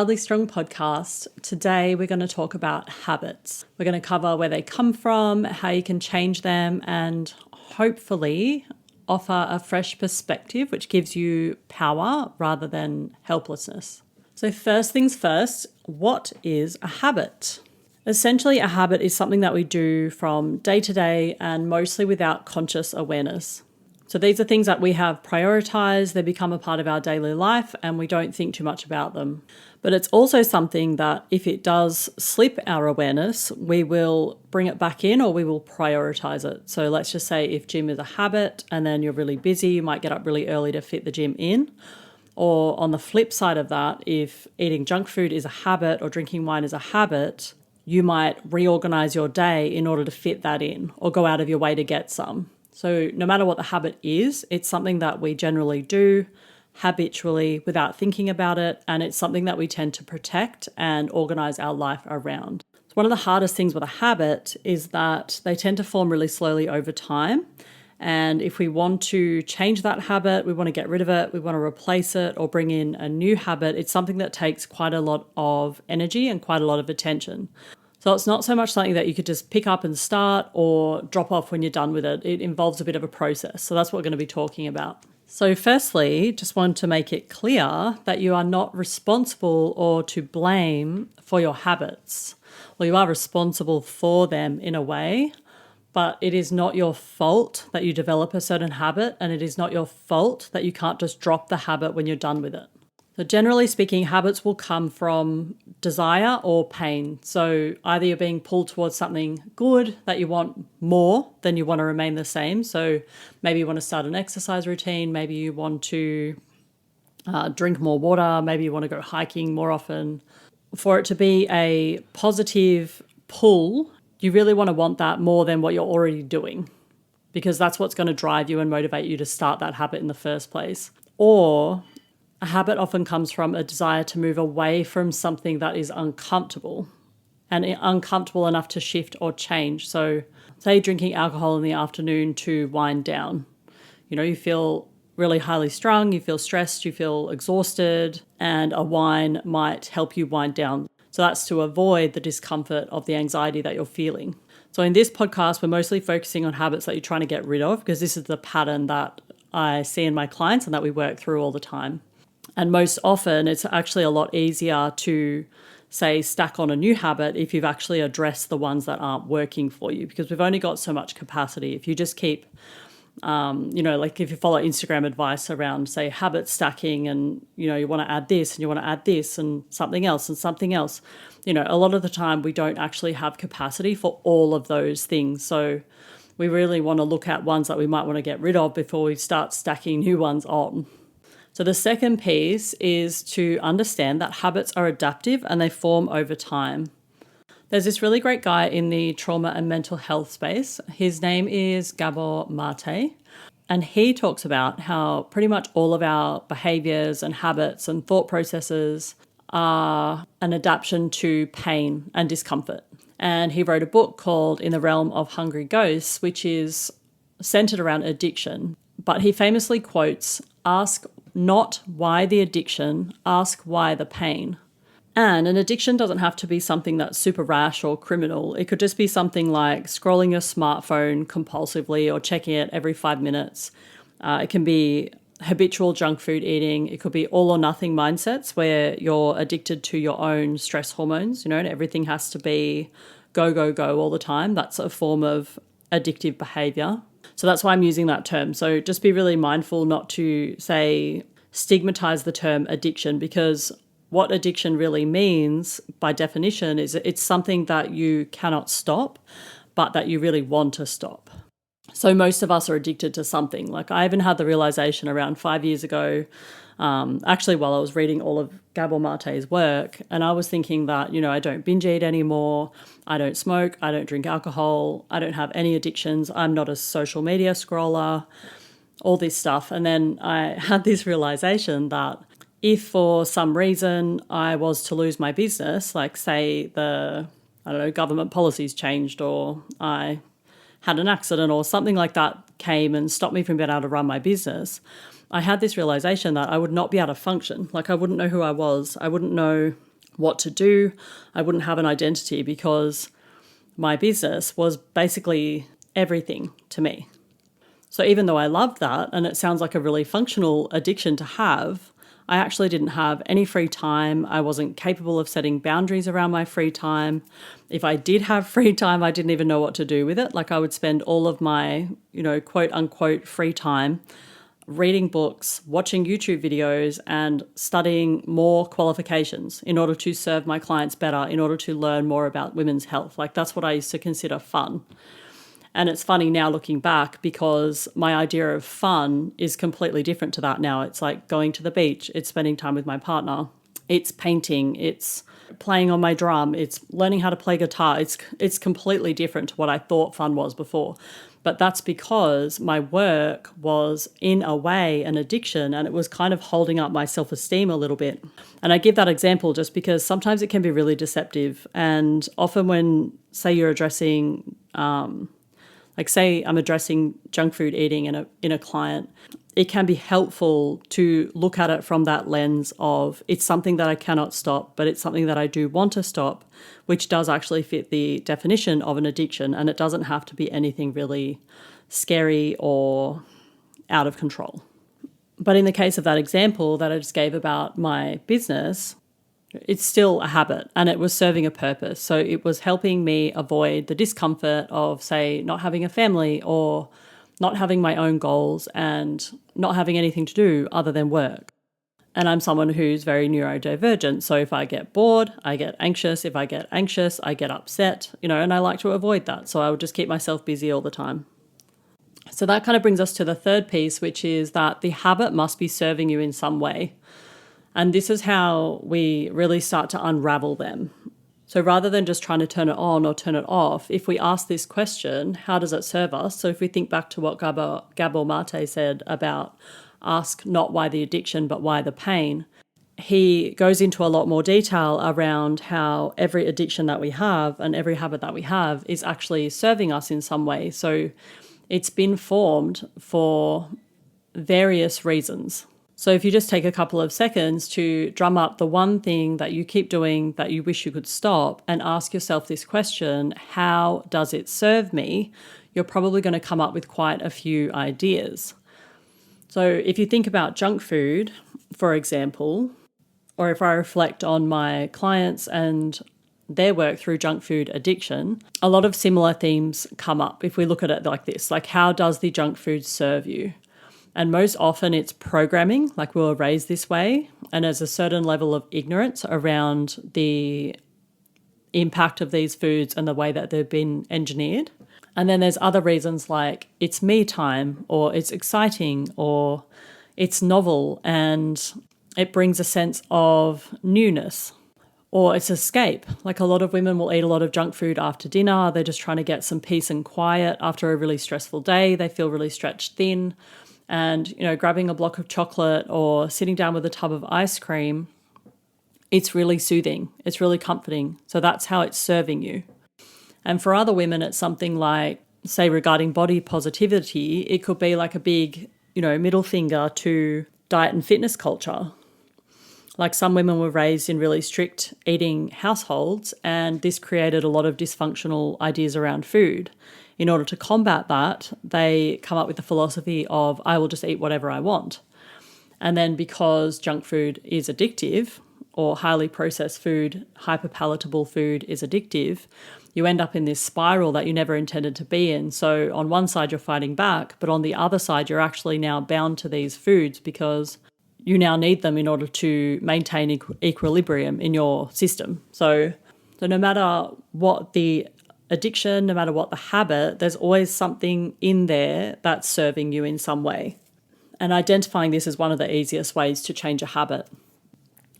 Wildly Strong podcast. Today we're going to talk about habits. We're going to cover where they come from, how you can change them, and hopefully offer a fresh perspective which gives you power rather than helplessness. So first things first, what is a habit? Essentially, a habit is something that we do from day to day and mostly without conscious awareness. So these are things that we have prioritized, they become a part of our daily life and we don't think too much about them. But it's also something that if it does slip our awareness, we will bring it back in or we will prioritize it. So let's just say if gym is a habit and then you're really busy, you might get up really early to fit the gym in. Or on the flip side of that, if eating junk food is a habit or drinking wine is a habit, you might reorganize your day in order to fit that in or go out of your way to get some. So no matter what the habit is, it's something that we generally do habitually without thinking about it, and it's something that we tend to protect and organize our life around. So one of the hardest things with a habit is that they tend to form really slowly over time. And if we want to change that habit, we want to get rid of it, we want to replace it or bring in a new habit, it's something that takes quite a lot of energy and quite a lot of attention. So it's not so much something that you could just pick up and start or drop off when you're done with it. It involves a bit of a process. So that's what we're going to be talking about. So firstly, just want to make it clear that you are not responsible or to blame for your habits. Well, you are responsible for them in a way, but it is not your fault that you develop a certain habit, and it is not your fault that you can't just drop the habit when you're done with it. So generally speaking, habits will come from desire or pain. So either you're being pulled towards something good that you want more than you want to remain the same. So maybe you want to start an exercise routine. Maybe you want to drink more water. Maybe you want to go hiking more often. For it to be a positive pull, you really want that more than what you're already doing, because that's what's going to drive you and motivate you to start that habit in the first place. Or a habit often comes from a desire to move away from something that is uncomfortable and uncomfortable enough to shift or change. So say drinking alcohol in the afternoon to wind down. You feel really highly strung, you feel stressed, you feel exhausted, and a wine might help you wind down. So that's to avoid the discomfort of the anxiety that you're feeling. So in this podcast, we're mostly focusing on habits that you're trying to get rid of, because this is the pattern that I see in my clients and that we work through all the time. And most often it's actually a lot easier to, say, stack on a new habit if you've actually addressed the ones that aren't working for you, because we've only got so much capacity. If you just keep, like if you follow Instagram advice around, say, habit stacking and, you want to add this and you want to add this and something else and something else, a lot of the time we don't actually have capacity for all of those things. So we really want to look at ones that we might want to get rid of before we start stacking new ones on. So the second piece is to understand that habits are adaptive and they form over time. There's this really great guy in the trauma and mental health space. His name is Gabor Mate, and he talks about how pretty much all of our behaviours and habits and thought processes are an adaptation to pain and discomfort. And he wrote a book called In the Realm of Hungry Ghosts, which is centered around addiction. But he famously quotes, "Ask not why the addiction, ask why the pain." And an addiction doesn't have to be something that's super rash or criminal. It could just be something like scrolling your smartphone compulsively or checking it every 5 minutes. It can be habitual junk food eating. It could be all or nothing mindsets where you're addicted to your own stress hormones, and everything has to be go, go, go all the time. That's a form of addictive behavior. So that's why I'm using that term. So just be really mindful not to, say, stigmatize the term addiction, because what addiction really means by definition is it's something that you cannot stop, but that you really want to stop. So most of us are addicted to something. Like I even had the realization around 5 years ago, actually while I was reading all of Gabor Mate's work, and I was thinking that, I don't binge eat anymore, I don't smoke, I don't drink alcohol, I don't have any addictions, I'm not a social media scroller, all this stuff. And then I had this realization that if for some reason I was to lose my business, like say government policies changed or I had an accident or something like that came and stopped me from being able to run my business, I had this realization that I would not be able to function. Like I wouldn't know who I was. I wouldn't know what to do. I wouldn't have an identity because my business was basically everything to me. So even though I loved that, and it sounds like a really functional addiction to have, I actually didn't have any free time. I wasn't capable of setting boundaries around my free time. If I did have free time, I didn't even know what to do with it. Like I would spend all of my, quote unquote free time reading books, watching YouTube videos, and studying more qualifications in order to serve my clients better, in order to learn more about women's health. Like that's what I used to consider fun. And it's funny now looking back because my idea of fun is completely different to that now. It's like going to the beach, it's spending time with my partner, it's painting, it's playing on my drum, it's learning how to play guitar. It's completely different to what I thought fun was before. But that's because my work was in a way an addiction, and it was kind of holding up my self-esteem a little bit. And I give that example just because sometimes it can be really deceptive. And often when, say you're addressing say I'm addressing junk food eating in a client, it can be helpful to look at it from that lens of it's something that I cannot stop, but it's something that I do want to stop, which does actually fit the definition of an addiction, and it doesn't have to be anything really scary or out of control. But in the case of that example that I just gave about my business, it's still a habit and it was serving a purpose. So it was helping me avoid the discomfort of, say, not having a family or not having my own goals and not having anything to do other than work. And I'm someone who's very neurodivergent. So if I get bored, I get anxious. If I get anxious, I get upset, and I like to avoid that. So I would just keep myself busy all the time. So that kind of brings us to the third piece, which is that the habit must be serving you in some way. And this is how we really start to unravel them. So rather than just trying to turn it on or turn it off, if we ask this question, how does it serve us? So if we think back to what Gabor Mate said about ask not why the addiction, but why the pain, he goes into a lot more detail around how every addiction that we have and every habit that we have is actually serving us in some way. So it's been formed for various reasons. So if you just take a couple of seconds to drum up the one thing that you keep doing that you wish you could stop and ask yourself this question, how does it serve me? You're probably going to come up with quite a few ideas. So if you think about junk food, for example, or if I reflect on my clients and their work through junk food addiction, a lot of similar themes come up if we look at it like this, like how does the junk food serve you? And most often it's programming, like we were raised this way, and there's a certain level of ignorance around the impact of these foods and the way that they've been engineered. And then there's other reasons like it's me time, or it's exciting, or it's novel and it brings a sense of newness, or it's escape. Like a lot of women will eat a lot of junk food after dinner. They're just trying to get some peace and quiet after a really stressful day. They feel really stretched thin. And, grabbing a block of chocolate or sitting down with a tub of ice cream, it's really soothing. It's really comforting. So that's how it's serving you. And for other women, it's something like, say, regarding body positivity, it could be like a big, middle finger to diet and fitness culture. Like some women were raised in really strict eating households, and this created a lot of dysfunctional ideas around food. In order to combat that, they come up with the philosophy of, I will just eat whatever I want. And then because junk food is addictive, or highly processed food, hyperpalatable food is addictive, you end up in this spiral that you never intended to be in. So on one side, you're fighting back, but on the other side, you're actually now bound to these foods because you now need them in order to maintain equilibrium in your system. So no matter what the addiction, no matter what the habit, there's always something in there that's serving you in some way. And identifying this is one of the easiest ways to change a habit.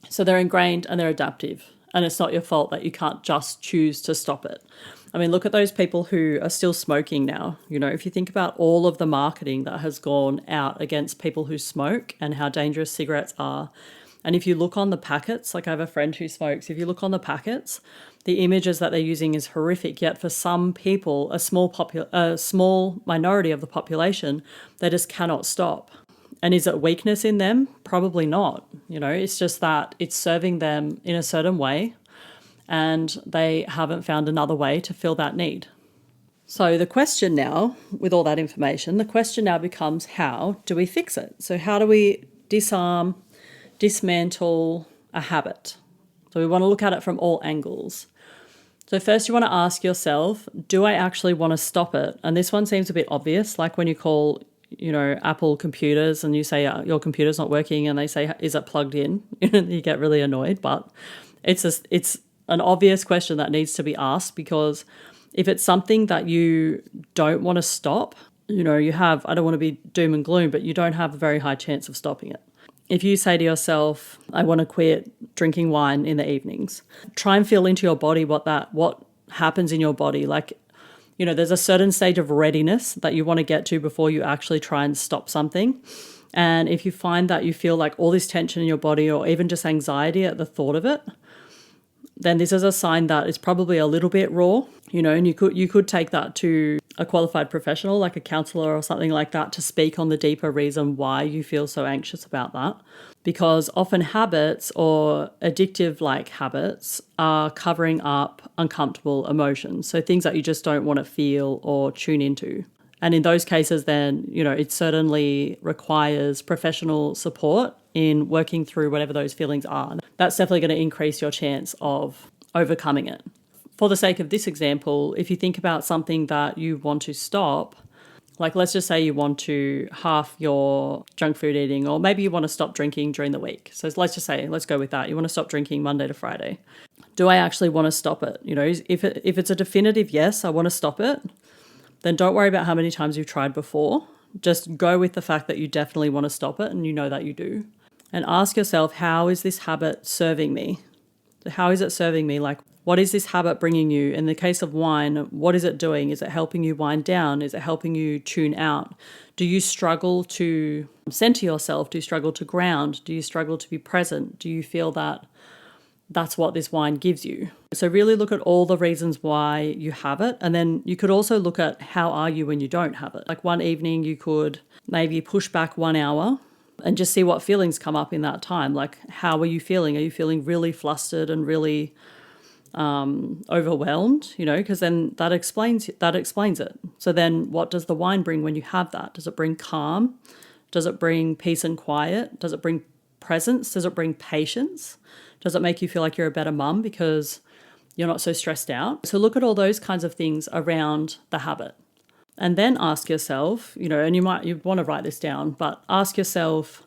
So they're ingrained and they're adaptive. And it's not your fault that you can't just choose to stop it. I mean, look at those people who are still smoking now. If you think about all of the marketing that has gone out against people who smoke and how dangerous cigarettes are. And if you look on the packets, like I have a friend who smokes, if you look on the packets, the images that they're using is horrific. Yet for some people, a small minority of the population, they just cannot stop. And is it weakness in them? Probably not. It's just that it's serving them in a certain way and they haven't found another way to fill that need. So the question now, with all that information, the question now becomes, how do we fix it? So how do we disarm, dismantle a habit? So we want to look at it from all angles. So first you want to ask yourself, do I actually want to stop it? And this one seems a bit obvious, like when you call, Apple computers and you say your computer's not working and they say, is it plugged in? You get really annoyed, but it's an obvious question that needs to be asked, because if it's something that you don't want to stop, you have, I don't want to be doom and gloom, but you don't have a very high chance of stopping it. If you say to yourself, I want to quit drinking wine in the evenings, try and feel into your body what happens in your body. Like, there's a certain stage of readiness that you want to get to before you actually try and stop something. And if you find that you feel like all this tension in your body or even just anxiety at the thought of it, then this is a sign that it's probably a little bit raw, and you could take that to a qualified professional like a counselor or something like that to speak on the deeper reason why you feel so anxious about that. Because often habits or addictive like habits are covering up uncomfortable emotions. So things that you just don't want to feel or tune into. And in those cases, then, it certainly requires professional support in working through whatever those feelings are. That's definitely going to increase your chance of overcoming it. For the sake of this example, if you think about something that you want to stop, like let's just say you want to halve your junk food eating, or maybe you want to stop drinking during the week. So let's go with that. You want to stop drinking Monday to Friday. Do I actually want to stop it? If it's a definitive yes, I want to stop it, then don't worry about how many times you've tried before. Just go with the fact that you definitely want to stop it and you know that you do. And ask yourself, how is this habit serving me? How is it serving me? Like, what is this habit bringing you? In the case of wine, what is it doing? Is it helping you wind down? Is it helping you tune out? Do you struggle to center yourself? Do you struggle to ground? Do you struggle to be present? Do you feel that that's what this wine gives you? So really look at all the reasons why you have it. And then you could also look at how are you when you don't have it. Like one evening you could maybe push back 1 hour and just see what feelings come up in that time. Like, how are you feeling? Are you feeling really flustered and really overwhelmed? Because then that explains it. So then what does the wine bring when you have that? Does it bring calm? Does it bring peace and quiet? Does it bring presence? Does it bring patience? Does it make you feel like you're a better mum because you're not so stressed out? So look at all those kinds of things around the habit. And then ask yourself, and you want to write this down, but ask yourself,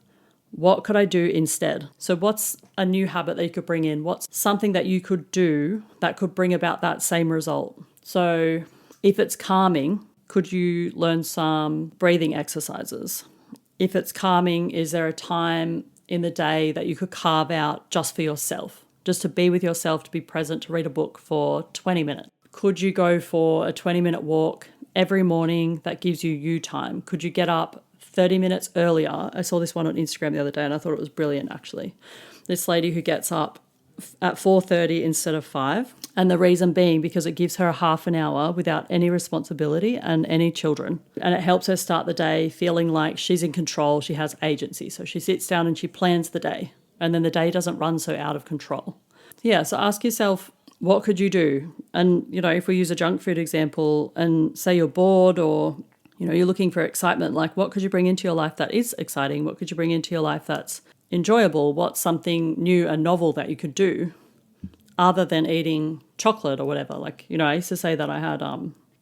what could I do instead? So what's a new habit that you could bring in? What's something that you could do that could bring about that same result? So if it's calming, could you learn some breathing exercises? If it's calming, is there a time in the day that you could carve out just for yourself, just to be with yourself, to be present, to read a book for 20 minutes? Could you go for a 20-minute walk every morning that gives you time? Could you get up 30 minutes earlier? I saw this one on Instagram the other day and I thought it was brilliant, actually. This lady who gets up at 4:30 instead of 5. And the reason being because it gives her a half an hour without any responsibility and any children. And it helps her start the day feeling like she's in control, she has agency. So she sits down and she plans the day. And then the day doesn't run so out of control. Yeah, so ask yourself, what could you do? And, if we use a junk food example and say you're bored or, you're looking for excitement, like what could you bring into your life that is exciting? What could you bring into your life that's enjoyable? What's something new and novel that you could do other than eating chocolate or whatever? Like, I used to say that I had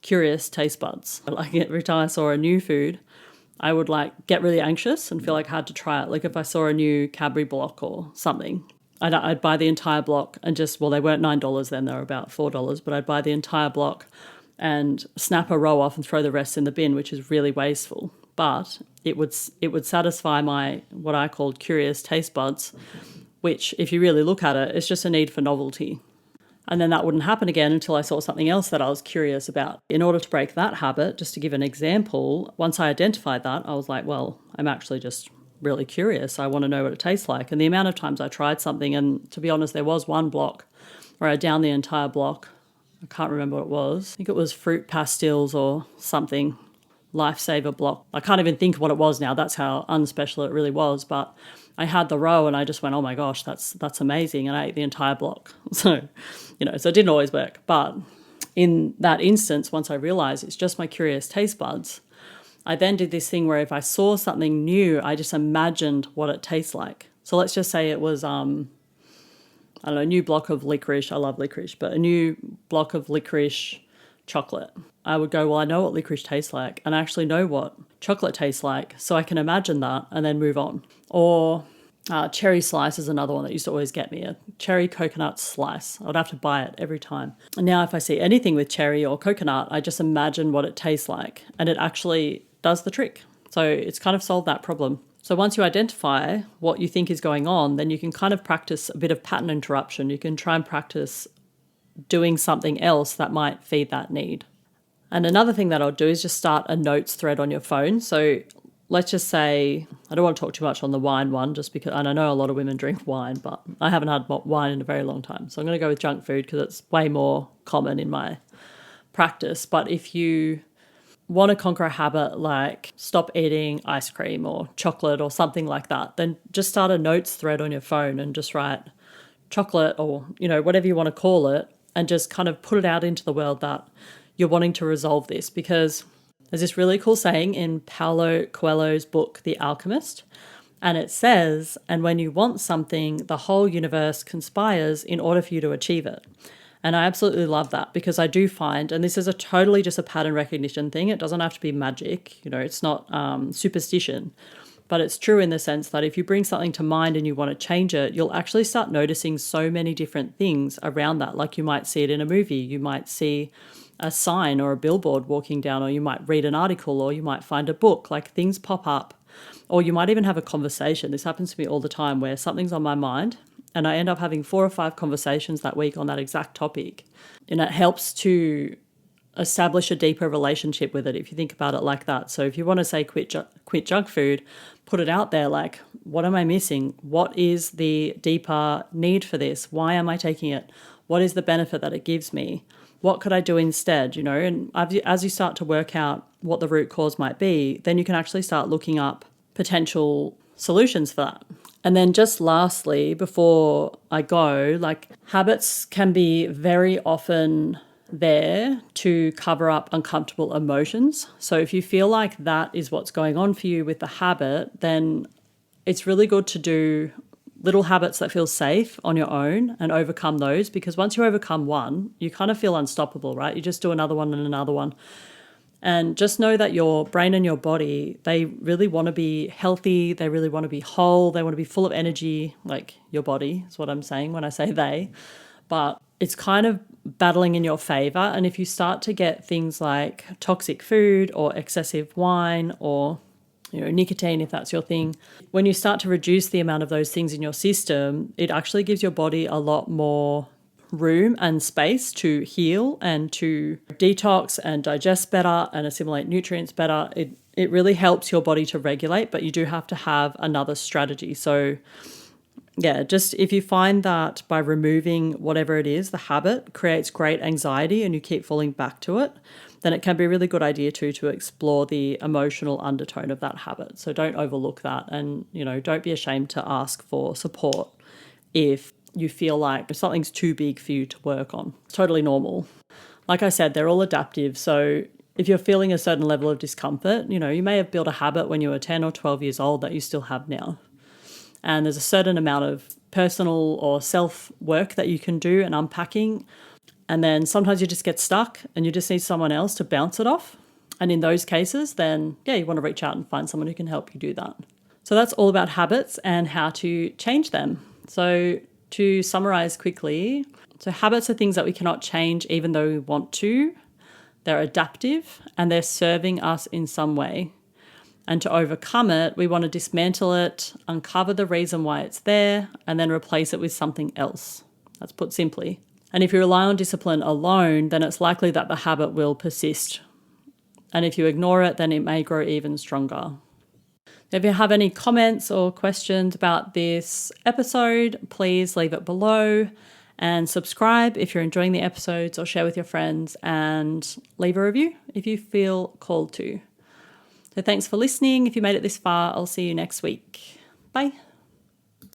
curious taste buds. Like every time I saw a new food, I would get really anxious and feel like I had to try it. Like if I saw a new Cadbury block or something, I'd buy the entire block and they weren't $9 then, they were about $4, but I'd buy the entire block and snap a row off and throw the rest in the bin, which is really wasteful. But it would satisfy my, what I called curious taste buds, which if you really look at it, it's just a need for novelty. And then that wouldn't happen again until I saw something else that I was curious about. In order to break that habit, just to give an example, once I identified that, I was like, well, I'm actually just really curious. I want to know what it tastes like. And the amount of times I tried something, and to be honest, there was one block where I downed the entire block. I can't remember what it was. I think it was fruit pastilles or something. lifesaver block. I can't even think what it was now. That's how unspecial it really was. But I had the row and I just went, oh my gosh, that's amazing. And I ate the entire block. So, so it didn't always work. But in that instance, once I realized it's just my curious taste buds, I then did this thing where if I saw something new, I just imagined what it tastes like. So let's just say it was, I don't know, a new block of licorice. I love licorice, but a new block of licorice chocolate. I would go, well, I know what licorice tastes like, and I actually know what chocolate tastes like, so I can imagine that and then move on. Or cherry slice is another one that used to always get me, a cherry coconut slice. I'd have to buy it every time. And now if I see anything with cherry or coconut, I just imagine what it tastes like, and it actually does the trick. So it's kind of solved that problem. So once you identify what you think is going on, then you can kind of practice a bit of pattern interruption. You can try and practice doing something else that might feed that need. And another thing that I'll do is just start a notes thread on your phone. So let's just say, I don't want to talk too much on the wine one, just because, and I know a lot of women drink wine, but I haven't had wine in a very long time. So I'm going to go with junk food because it's way more common in my practice. But if you want to conquer a habit like stop eating ice cream or chocolate or something like that, then just start a notes thread on your phone and just write chocolate or, whatever you want to call it, and just kind of put it out into the world that you're wanting to resolve this. Because there's this really cool saying in Paulo Coelho's book, The Alchemist, and it says, and when you want something, the whole universe conspires in order for you to achieve it. And I absolutely love that, because I do find, and this is totally just a pattern recognition thing, it doesn't have to be magic, it's not superstition, but it's true in the sense that if you bring something to mind and you want to change it, you'll actually start noticing so many different things around that. Like you might see it in a movie, you might see a sign or a billboard walking down, or you might read an article, or you might find a book, like things pop up, or you might even have a conversation. This happens to me all the time where something's on my mind and I end up having 4 or 5 conversations that week on that exact topic. And it helps to establish a deeper relationship with it if you think about it like that. So if you want to say quit junk food, put it out there like, what am I missing? What is the deeper need for this? Why am I taking it? What is the benefit that it gives me? What could I do instead? And as you start to work out what the root cause might be, then you can actually start looking up potential solutions for that. And then just lastly, before I go, like habits can be very often there to cover up uncomfortable emotions. So if you feel like that is what's going on for you with the habit, then it's really good to do little habits that feel safe on your own and overcome those, because once you overcome one, you kind of feel unstoppable, right? You just do another one and another one. And just know that your brain and your body, they really want to be healthy. They really want to be whole. They want to be full of energy, like your body is what I'm saying when I say they. But it's kind of battling in your favor. And if you start to get things like toxic food or excessive wine or nicotine, if that's your thing, when you start to reduce the amount of those things in your system, it actually gives your body a lot more room and space to heal and to detox and digest better and assimilate nutrients better. It really helps your body to regulate, but you do have to have another strategy. So yeah, just if you find that by removing whatever it is, the habit creates great anxiety and you keep falling back to it, then it can be a really good idea to explore the emotional undertone of that habit. So don't overlook that, and don't be ashamed to ask for support if you feel like something's too big for you to work on. It's totally normal. Like I said, they're all adaptive. So if you're feeling a certain level of discomfort, you may have built a habit when you were 10 or 12 years old that you still have now. And there's a certain amount of personal or self work that you can do and unpacking. And then sometimes you just get stuck and you just need someone else to bounce it off. And in those cases, then you want to reach out and find someone who can help you do that. So that's all about habits and how to change them. So to summarize quickly, so habits are things that we cannot change even though we want to. They're adaptive and they're serving us in some way. And to overcome it, we want to dismantle it, uncover the reason why it's there, and then replace it with something else. That's put simply. And if you rely on discipline alone, then it's likely that the habit will persist. And if you ignore it, then it may grow even stronger. If you have any comments or questions about this episode, please leave it below and subscribe if you're enjoying the episodes, or share with your friends and leave a review if you feel called to. So thanks for listening. If you made it this far, I'll see you next week. Bye.